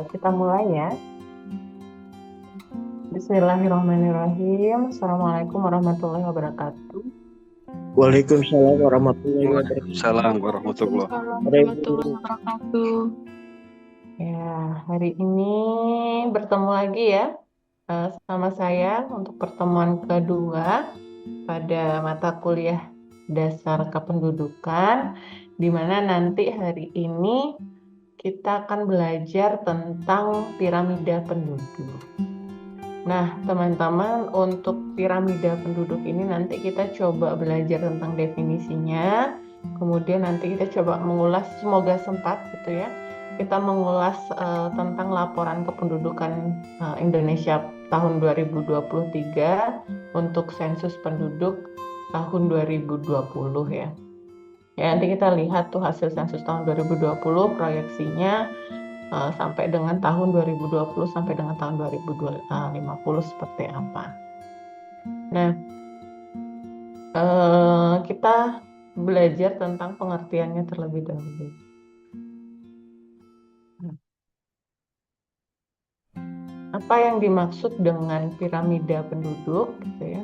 Kita mulai ya. Bismillahirrahmanirrahim. Assalamualaikum warahmatullahi wabarakatuh. Waalaikumsalam warahmatullahi wabarakatuh. Waalaikumsalam warahmatullahi Warahmatullahi wabarakatuh. Ya, hari ini bertemu lagi ya sama saya untuk pertemuan kedua pada mata kuliah dasar kependudukan, di mana nanti hari ini kita akan belajar tentang piramida penduduk. Nah, teman-teman, untuk piramida penduduk ini nanti kita coba belajar tentang definisinya. Kemudian nanti kita coba mengulas, semoga sempat gitu ya. Kita mengulas tentang laporan kependudukan Indonesia tahun 2023 untuk sensus penduduk tahun 2020 ya. Ya, nanti kita lihat tuh hasil sensus tahun 2020 proyeksinya sampai dengan tahun 2020 sampai dengan tahun 2050 seperti apa. Nah, kita belajar tentang pengertiannya terlebih dahulu. Apa yang dimaksud dengan piramida penduduk, gitu ya?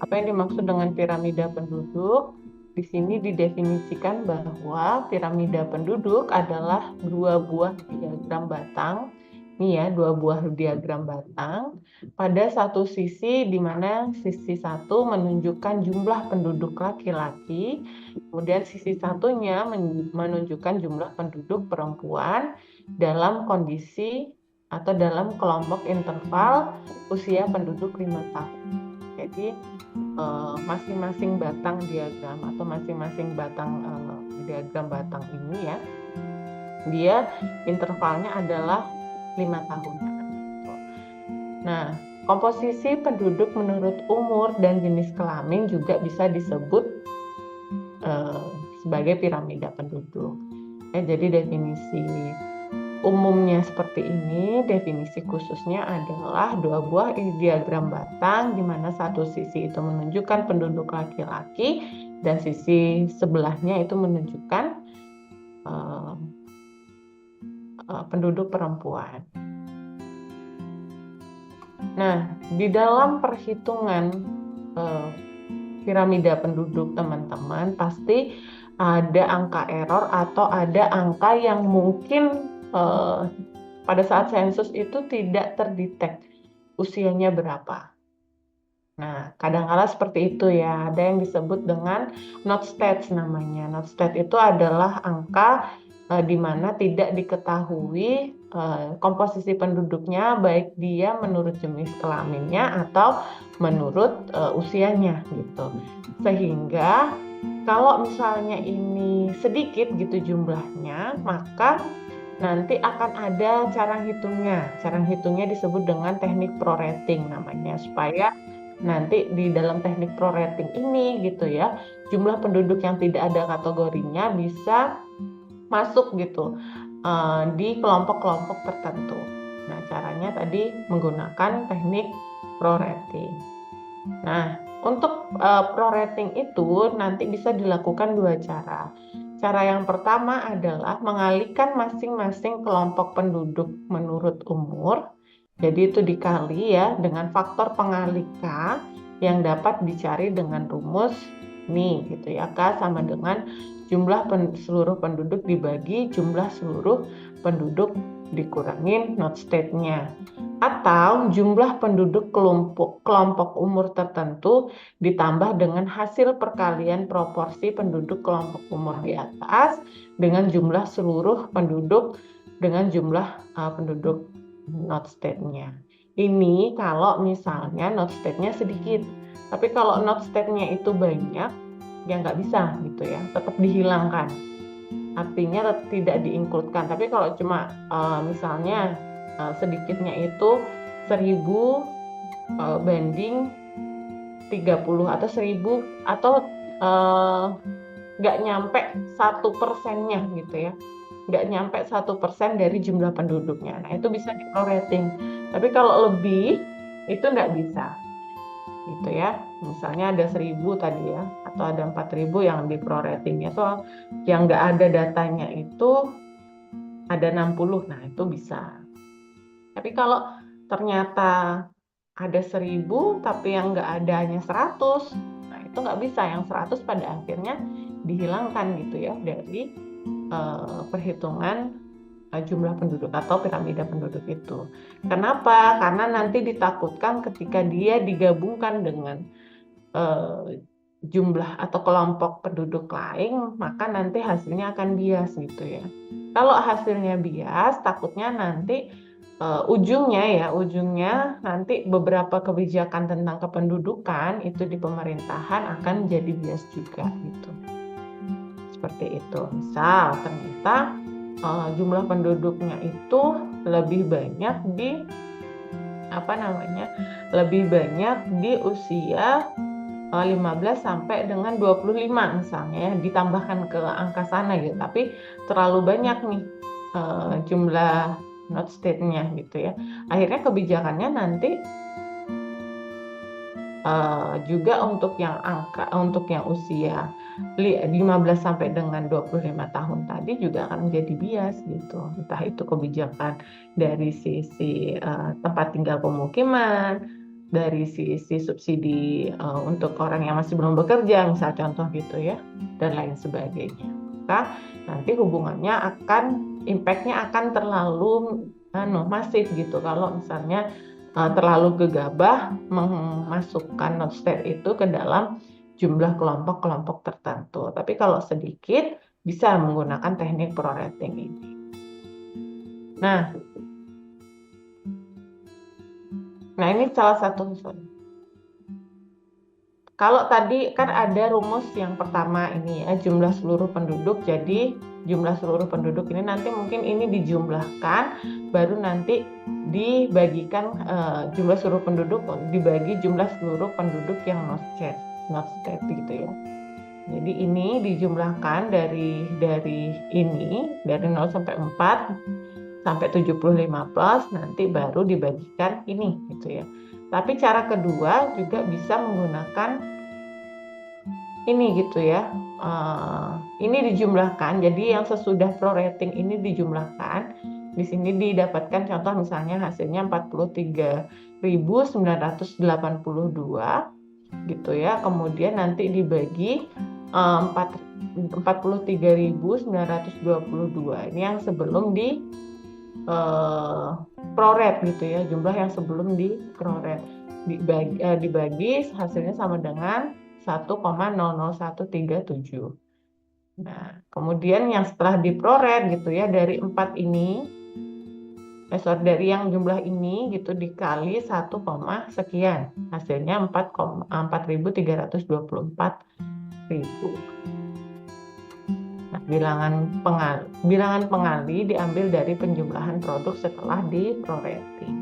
Apa yang dimaksud dengan piramida penduduk? Di sini didefinisikan bahwa piramida penduduk adalah dua buah diagram batang. Ini ya, dua buah diagram batang. Pada satu sisi, di mana sisi satu menunjukkan jumlah penduduk laki-laki, kemudian sisi satunya menunjukkan jumlah penduduk perempuan dalam kondisi atau dalam kelompok interval usia penduduk 5 tahun. Jadi masing-masing batang diagram atau masing-masing batang diagram batang ini ya, dia intervalnya adalah 5 tahun. Nah, komposisi penduduk menurut umur dan jenis kelamin juga bisa disebut sebagai piramida penduduk. Ya, jadi definisi umumnya seperti ini, definisi khususnya adalah dua buah diagram batang di mana satu sisi itu menunjukkan penduduk laki-laki dan sisi sebelahnya itu menunjukkan penduduk perempuan. Nah, di dalam perhitungan piramida penduduk teman-teman pasti ada angka error atau ada angka yang mungkin pada saat sensus itu tidak terdetek usianya berapa. Nah, kadang-kala seperti itu ya, ada yang disebut dengan not stats namanya. Not stat itu adalah angka di mana tidak diketahui komposisi penduduknya, baik dia menurut jenis kelaminnya atau menurut usianya gitu. Sehingga kalau misalnya ini sedikit gitu jumlahnya, maka nanti akan ada cara hitungnya. Cara hitungnya disebut dengan teknik prorating namanya, supaya nanti di dalam teknik prorating ini gitu ya, jumlah penduduk yang tidak ada kategorinya bisa masuk gitu di kelompok-kelompok tertentu. Nah, caranya tadi menggunakan teknik prorating. Nah, untuk prorating itu nanti bisa dilakukan dua cara. Cara yang pertama adalah mengalihkan masing-masing kelompok penduduk menurut umur. Jadi itu dikali ya dengan faktor pengalih K yang dapat dicari dengan rumus nih gitu ya, K sama dengan jumlah seluruh penduduk dibagi jumlah seluruh penduduk dikurangin not state-nya, atau jumlah penduduk kelompok umur tertentu ditambah dengan hasil perkalian proporsi penduduk kelompok umur di atas dengan jumlah seluruh penduduk dengan jumlah penduduk not state-nya. Ini kalau misalnya not state-nya sedikit, tapi kalau not state-nya itu banyak, ya nggak bisa gitu ya, tetap dihilangkan. Artinya tidak diinkludkan. Tapi kalau cuma misalnya sedikitnya itu 1000 banding 30 atau 1000 atau nggak nyampe 1%-nya gitu ya, nggak nyampe 1% dari jumlah penduduknya. Nah, itu bisa di prorating. Tapi kalau lebih itu nggak bisa gitu ya. Misalnya ada 1000 tadi ya, atau ada 4000 yang di proratingnya tuh yang nggak ada datanya itu ada 60, nah itu bisa. Tapi kalau ternyata ada 1000 tapi yang nggak ada hanya 100, nah itu nggak bisa. Yang 100 pada akhirnya dihilangkan gitu ya dari perhitungan jumlah penduduk atau piramida penduduk itu. Kenapa? Karena nanti ditakutkan ketika dia digabungkan dengan jumlah atau kelompok penduduk lain, maka nanti hasilnya akan bias gitu ya. Kalau hasilnya bias, takutnya nanti ujungnya nanti beberapa kebijakan tentang kependudukan itu di pemerintahan akan jadi bias juga gitu. Seperti itu. Misal ternyata jumlah penduduknya itu lebih banyak di lebih banyak di usia 15 sampai dengan 25 misalnya ya, ditambahkan ke angka sana gitu. Tapi terlalu banyak nih jumlah not state-nya gitu ya. Akhirnya kebijakannya nanti juga untuk yang usia 15 sampai dengan 25 tahun tadi juga akan menjadi bias gitu. Entah itu kebijakan dari sisi tempat tinggal pemukiman, dari sisi subsidi untuk orang yang masih belum bekerja, misal contoh gitu ya, dan lain sebagainya. Maka nanti impact-nya akan terlalu masif gitu kalau misalnya terlalu gegabah memasukkan not state itu ke dalam jumlah kelompok-kelompok tertentu. Tapi kalau sedikit bisa menggunakan teknik prorating ini. Nah ini salah satu misalnya. Kalau tadi kan ada rumus yang pertama ini ya, jumlah seluruh penduduk. Jadi jumlah seluruh penduduk ini nanti mungkin ini dijumlahkan, baru nanti dibagikan jumlah seluruh penduduk dibagi jumlah seluruh penduduk yang not state gitu ya. Jadi ini dijumlahkan dari 0 sampai 4 sampai 75 plus, nanti baru dibagikan ini gitu ya. Tapi cara kedua juga bisa menggunakan ini gitu ya. Ini dijumlahkan. Jadi yang sesudah prorating ini dijumlahkan. Di sini didapatkan contoh misalnya hasilnya 43.982 gitu ya. Kemudian nanti dibagi 43.922. Ini yang sebelum di proret gitu ya, jumlah yang sebelum di proret dibagi hasilnya sama dengan 1,00137. Nah, kemudian yang setelah diproret gitu ya, dari 4 ini dari yang jumlah ini gitu dikali 1, sekian, hasilnya 4.324.000. Nah, bilangan pengali diambil dari penjumlahan produk setelah diprorating.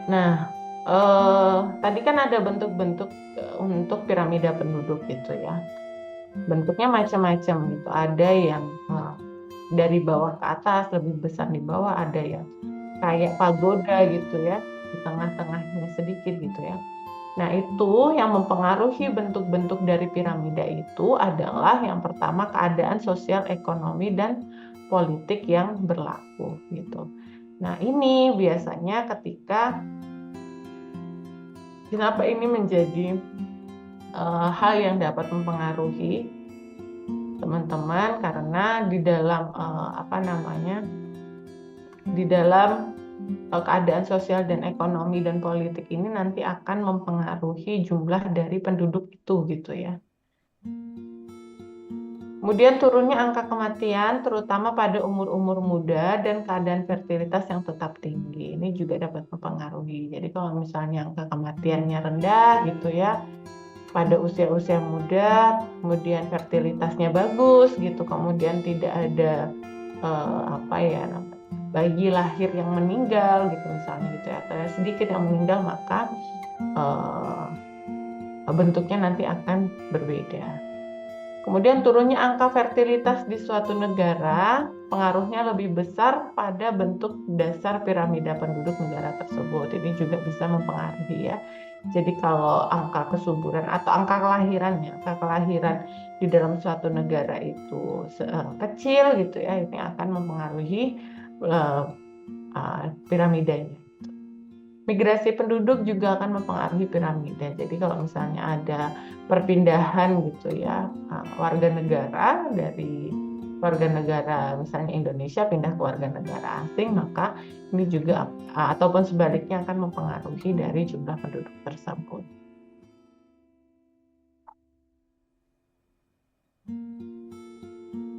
Nah, tadi kan ada bentuk-bentuk untuk piramida penduduk gitu ya. Bentuknya macam-macam gitu. Ada yang dari bawah ke atas, lebih besar di bawah, ada yang kayak pagoda gitu ya, di tengah-tengahnya sedikit gitu ya. Nah, itu yang mempengaruhi bentuk-bentuk dari piramida itu adalah yang pertama keadaan sosial, ekonomi, dan politik yang berlaku gitu. Nah, ini biasanya kenapa ini menjadi hal yang dapat mempengaruhi teman-teman, karena di dalam keadaan sosial dan ekonomi dan politik ini nanti akan mempengaruhi jumlah dari penduduk itu gitu ya. Kemudian turunnya angka kematian terutama pada umur-umur muda dan keadaan fertilitas yang tetap tinggi. Ini juga dapat mempengaruhi. Jadi kalau misalnya angka kematiannya rendah gitu ya pada usia-usia muda, kemudian fertilitasnya bagus gitu, kemudian tidak ada bayi lahir yang meninggal gitu misalnya gitu ya, atau sedikit yang meninggal, maka bentuknya nanti akan berbeda. Kemudian turunnya angka fertilitas di suatu negara pengaruhnya lebih besar pada bentuk dasar piramida penduduk negara tersebut. Ini juga bisa mempengaruhi ya. Jadi kalau angka kesuburan atau angka kelahiran di dalam suatu negara itu kecil gitu ya, ini akan mempengaruhi piramidanya. Migrasi penduduk juga akan mempengaruhi piramida. Jadi kalau misalnya ada perpindahan gitu ya, warga negara dari warga negara misalnya Indonesia pindah ke warga negara asing, maka ini juga ataupun sebaliknya akan mempengaruhi dari jumlah penduduk tersebut.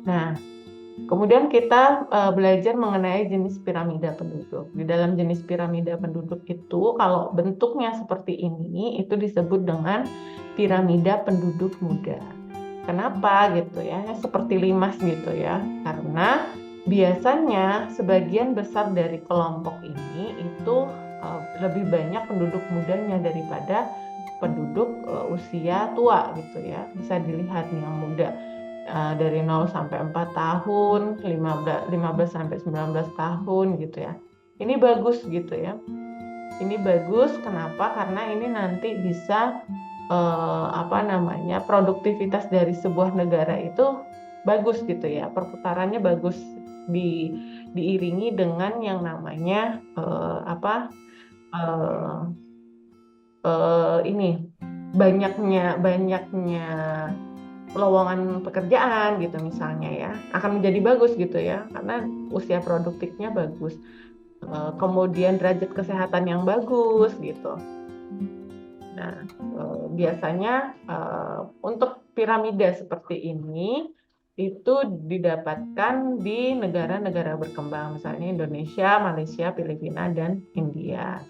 Nah, kemudian kita belajar mengenai jenis piramida penduduk. Di dalam jenis piramida penduduk itu, kalau bentuknya seperti ini, itu disebut dengan piramida penduduk muda. Kenapa gitu ya? Seperti limas gitu ya. Karena biasanya sebagian besar dari kelompok ini itu lebih banyak penduduk mudanya daripada penduduk usia tua gitu ya. Bisa dilihat nih yang muda. Dari 0 sampai 4 tahun, 15 sampai 19 tahun gitu ya. Ini bagus gitu ya. Ini bagus kenapa? Karena ini nanti bisa produktivitas dari sebuah negara itu bagus gitu ya. Perputarannya bagus diiringi dengan yang namanya banyaknya lowongan pekerjaan gitu misalnya ya, akan menjadi bagus gitu ya, karena usia produktifnya bagus, kemudian derajat kesehatan yang bagus gitu. Nah, biasanya untuk piramida seperti ini itu didapatkan di negara-negara berkembang, misalnya Indonesia, Malaysia, Filipina, dan India.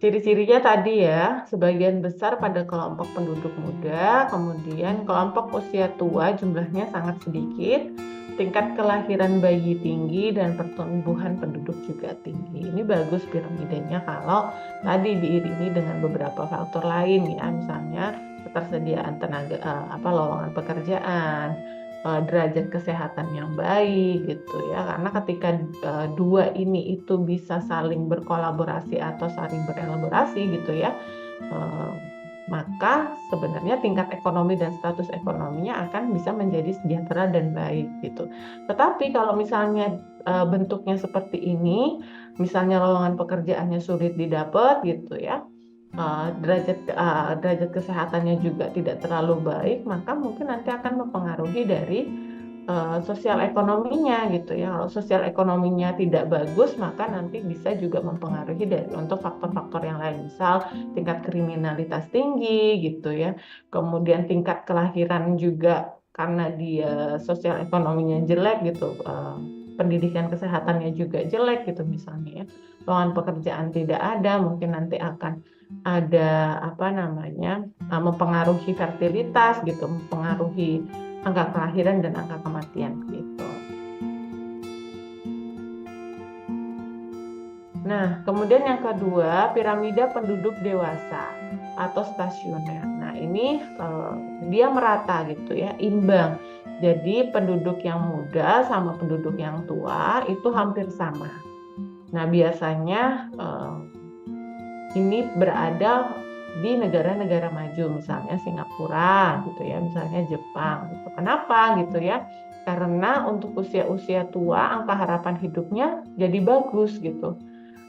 Ciri-cirinya tadi ya, sebagian besar pada kelompok penduduk muda, kemudian kelompok usia tua jumlahnya sangat sedikit, tingkat kelahiran bayi tinggi, dan pertumbuhan penduduk juga tinggi. Ini bagus piramidanya kalau tadi diiringi dengan beberapa faktor lain ya, misalnya ketersediaan tenaga, lowongan pekerjaan, derajat kesehatan yang baik gitu ya, karena ketika dua ini itu bisa saling berkolaborasi atau saling berelaborasi gitu ya, maka sebenarnya tingkat ekonomi dan status ekonominya akan bisa menjadi sejahtera dan baik gitu. Tetapi kalau misalnya bentuknya seperti ini, misalnya lowongan pekerjaannya sulit didapat gitu ya, derajat kesehatannya juga tidak terlalu baik, maka mungkin nanti akan mempengaruhi dari sosial ekonominya gitu ya. Kalau sosial ekonominya tidak bagus, maka nanti bisa juga mempengaruhi dari untuk faktor-faktor yang lain, misal tingkat kriminalitas tinggi gitu ya, kemudian tingkat kelahiran juga karena dia sosial ekonominya jelek gitu, pendidikan kesehatannya juga jelek gitu misalnya ya, lowongan pekerjaan tidak ada, mungkin nanti akan ada mempengaruhi fertilitas gitu, mempengaruhi angka kelahiran dan angka kematian gitu. Nah, kemudian yang kedua, piramida penduduk dewasa atau stasioner. Nah, ini dia merata gitu ya, imbang. Jadi penduduk yang muda sama penduduk yang tua itu hampir sama. Nah, biasanya ini berada di negara-negara maju, misalnya Singapura gitu ya, misalnya Jepang gitu. Kenapa gitu ya? Karena untuk usia-usia tua angka harapan hidupnya jadi bagus gitu.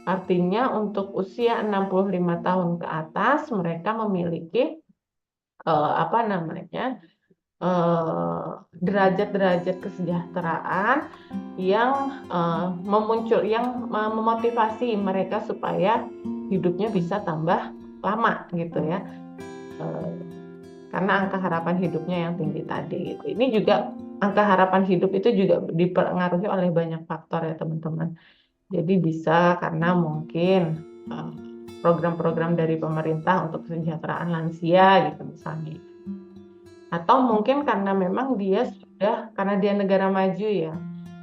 Artinya untuk usia 65 tahun ke atas mereka memiliki derajat-derajat kesejahteraan yang memotivasi mereka supaya hidupnya bisa tambah lama gitu ya, karena angka harapan hidupnya yang tinggi tadi gitu. Ini juga angka harapan hidup itu juga dipengaruhi oleh banyak faktor ya teman-teman. Jadi bisa karena mungkin program-program dari pemerintah untuk kesejahteraan lansia gitu misalnya, atau mungkin karena memang karena dia negara maju ya,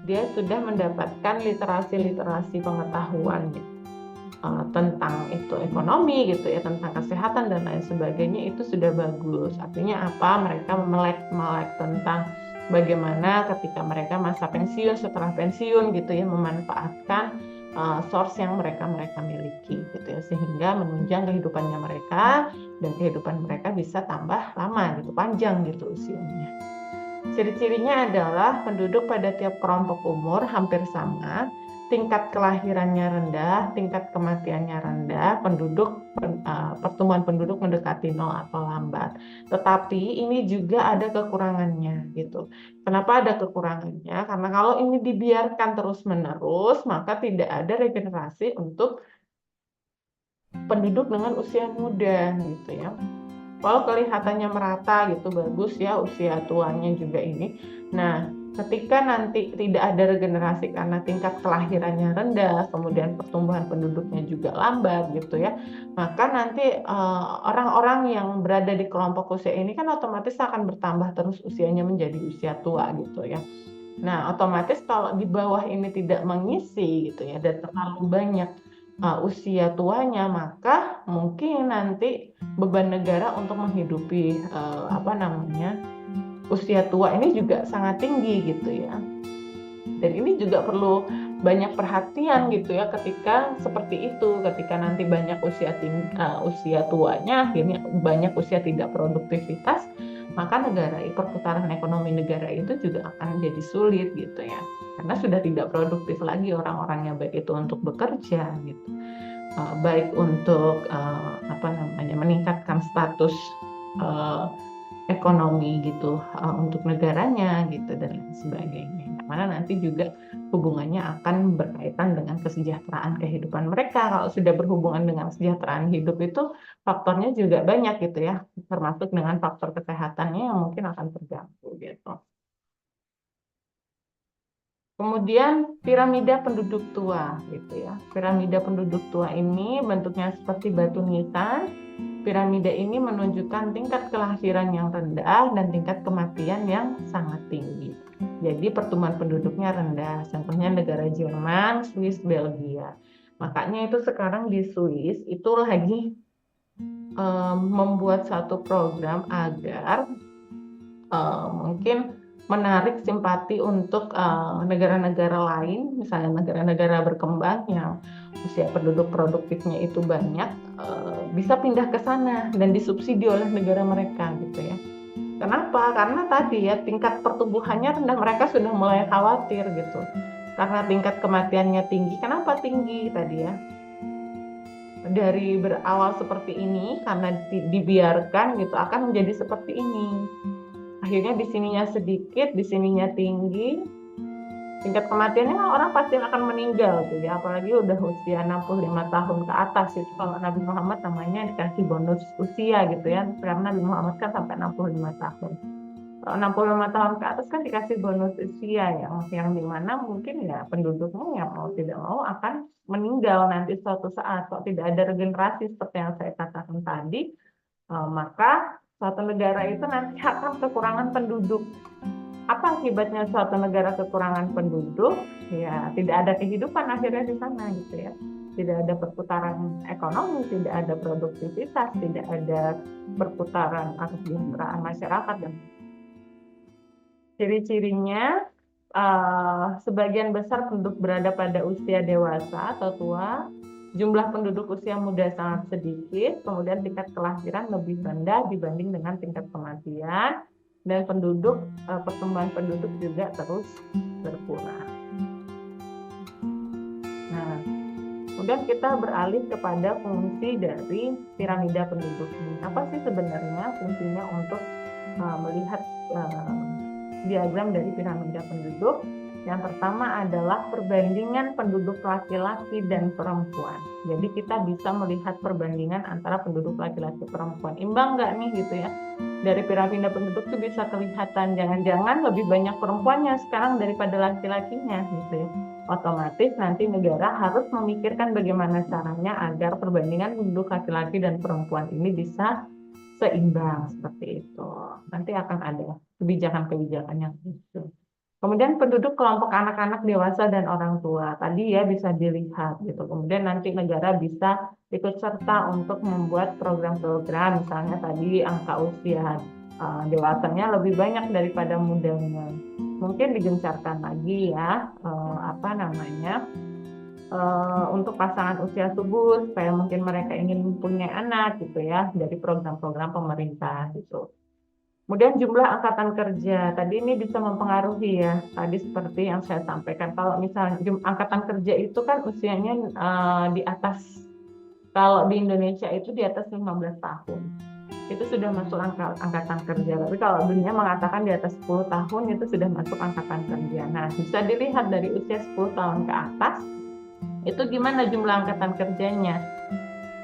dia sudah mendapatkan literasi pengetahuan gitu, tentang itu ekonomi gitu ya, tentang kesehatan dan lain sebagainya, itu sudah bagus. Artinya apa? Mereka melek tentang bagaimana ketika mereka masa pensiun, setelah pensiun gitu ya, memanfaatkan source yang mereka miliki gitu ya, sehingga menunjang kehidupannya mereka dan kehidupan mereka bisa tambah lama gitu, panjang gitu usianya. Ciri-cirinya adalah penduduk pada tiap kelompok umur hampir sama, tingkat kelahirannya rendah, tingkat kematiannya rendah, pertumbuhan penduduk mendekati nol atau lambat. Tetapi ini juga ada kekurangannya gitu. Kenapa ada kekurangannya? Karena kalau ini dibiarkan terus-menerus, maka tidak ada regenerasi untuk penduduk dengan usia muda gitu ya. Kalau kelihatannya merata gitu, bagus ya usia tuanya juga ini. Nah, ketika nanti tidak ada regenerasi karena tingkat kelahirannya rendah, kemudian pertumbuhan penduduknya juga lambat gitu ya, maka nanti orang-orang yang berada di kelompok usia ini kan otomatis akan bertambah terus usianya menjadi usia tua gitu ya. Nah, otomatis kalau di bawah ini tidak mengisi gitu ya, dan terlalu banyak usia tuanya, maka mungkin nanti beban negara untuk menghidupi usia tua ini juga sangat tinggi gitu ya. Dan ini juga perlu banyak perhatian gitu ya ketika seperti itu, ketika nanti banyak usia tuanya, akhirnya banyak usia tidak produktivitas, maka perputaran ekonomi negara itu juga akan jadi sulit gitu ya, karena sudah tidak produktif lagi orang-orangnya, baik itu untuk bekerja gitu, baik untuk meningkatkan status ekonomi gitu untuk negaranya gitu dan lain sebagainya. Mana nanti juga hubungannya akan berkaitan dengan kesejahteraan kehidupan mereka. Kalau sudah berhubungan dengan kesejahteraan hidup itu faktornya juga banyak gitu ya, termasuk dengan faktor kesehatannya yang mungkin akan terganggu gitu. Kemudian piramida penduduk tua gitu ya. Piramida penduduk tua ini bentuknya seperti batu nisan. Piramida ini menunjukkan tingkat kelahiran yang rendah dan tingkat kematian yang sangat tinggi. Jadi pertumbuhan penduduknya rendah. Contohnya negara Jerman, Swiss, Belgia. Makanya itu sekarang di Swiss itu lagi membuat satu program agar mungkin menarik simpati untuk negara-negara lain, misalnya negara-negara berkembang yang usia penduduk produktifnya itu banyak, bisa pindah ke sana dan disubsidi oleh negara mereka gitu ya. Kenapa? Karena tadi ya tingkat pertumbuhannya rendah, mereka sudah mulai khawatir gitu. Karena tingkat kematiannya tinggi. Kenapa tinggi tadi ya? Dari berawal seperti ini, karena dibiarkan gitu akan menjadi seperti ini. Akhirnya di sininya sedikit, di sininya tinggi, tingkat kematiannya orang pasti akan meninggal tuh ya, apalagi udah usia 65 tahun ke atas itu. Kalau Nabi Muhammad namanya dikasih bonus usia gitu ya, karena Nabi Muhammad kan sampai 65 tahun. Kalau 65 tahun ke atas kan dikasih bonus usia yang dimana mungkin ya penduduknya yang mau tidak mau akan meninggal nanti suatu saat. Kalau tidak ada regenerasi seperti yang saya katakan tadi, maka suatu negara itu nanti akan kekurangan penduduk. Apa akibatnya suatu negara kekurangan penduduk? Ya, tidak ada kehidupan akhirnya di sana gitu ya. Tidak ada perputaran ekonomi, tidak ada produktivitas, tidak ada perputaran kesejahteraan masyarakat. Dan ciri-cirinya, sebagian besar penduduk berada pada usia dewasa atau tua. Jumlah penduduk usia muda sangat sedikit, kemudian tingkat kelahiran lebih rendah dibanding dengan tingkat kematian, dan pertumbuhan penduduk juga terus berkurang. Nah, kemudian kita beralih kepada fungsi dari piramida penduduk ini. Apa sih sebenarnya fungsinya untuk melihat diagram dari piramida penduduk? Yang pertama adalah perbandingan penduduk laki-laki dan perempuan. Jadi kita bisa melihat perbandingan antara penduduk laki-laki perempuan. Imbang nggak nih gitu ya? Dari piramida penduduk itu bisa kelihatan jangan-jangan lebih banyak perempuannya sekarang daripada laki-lakinya gitu ya. Otomatis nanti negara harus memikirkan bagaimana caranya agar perbandingan penduduk laki-laki dan perempuan ini bisa seimbang seperti itu. Nanti akan ada kebijakan-kebijakan yang itu. Kemudian penduduk kelompok anak-anak, dewasa, dan orang tua. Tadi ya bisa dilihat gitu. Kemudian nanti negara bisa ikut serta untuk membuat program-program, misalnya tadi angka usia dewasanya lebih banyak daripada mudanya. Mungkin digencarkan lagi ya, untuk pasangan usia subur supaya mungkin mereka ingin mempunyai anak gitu ya dari program-program pemerintah gitu. Kemudian jumlah angkatan kerja tadi ini bisa mempengaruhi ya. Tadi seperti yang saya sampaikan, kalau misalnya angkatan kerja itu kan usianya di atas, kalau di Indonesia itu di atas 15 tahun. Itu sudah masuk angkatan kerja. Tapi kalau dunia mengatakan di atas 10 tahun itu sudah masuk angkatan kerja. Nah, bisa dilihat dari usia 10 tahun ke atas, itu gimana jumlah angkatan kerjanya.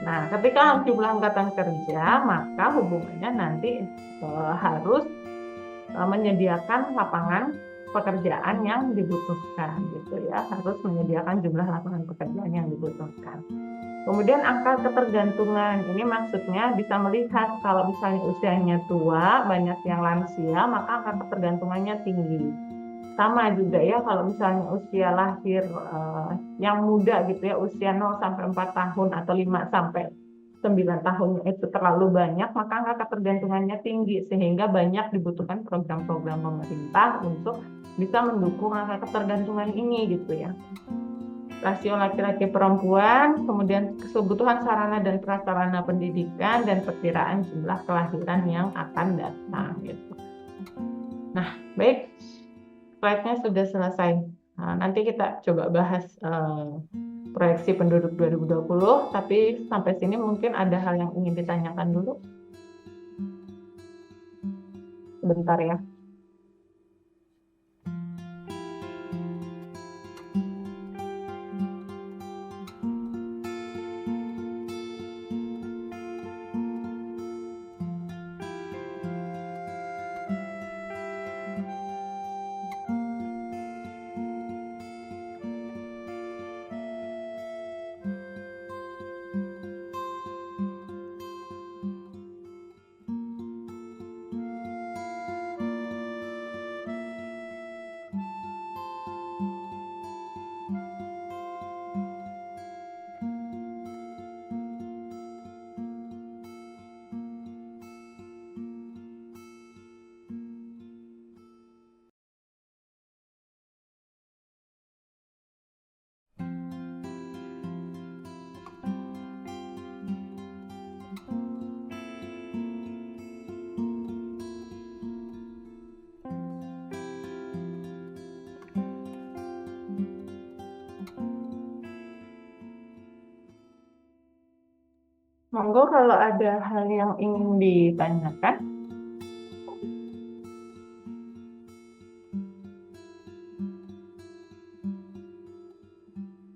Nah, ketika jumlah angkatan kerja, maka hubungannya nanti harus menyediakan lapangan pekerjaan yang dibutuhkan gitu ya, harus menyediakan jumlah lapangan pekerjaan yang dibutuhkan. Kemudian angka ketergantungan, ini maksudnya bisa melihat kalau misalnya usianya tua, banyak yang lansia, maka angka ketergantungannya tinggi. Sama juga ya kalau misalnya usia lahir yang muda gitu ya, usia 0 sampai 4 tahun atau 5 sampai 9 tahun itu terlalu banyak, maka angka ketergantungannya tinggi sehingga banyak dibutuhkan program-program pemerintah untuk bisa mendukung angka ketergantungan ini gitu ya. Rasio laki-laki perempuan, kemudian kebutuhan sarana dan prasarana pendidikan dan perkiraan jumlah kelahiran yang akan datang gitu. Nah, baik. Slide-nya sudah selesai. Nah, nanti kita coba bahas proyeksi penduduk 2020, tapi sampai sini mungkin ada hal yang ingin ditanyakan dulu. Sebentar ya. Monggo kalau ada hal yang ingin ditanyakan.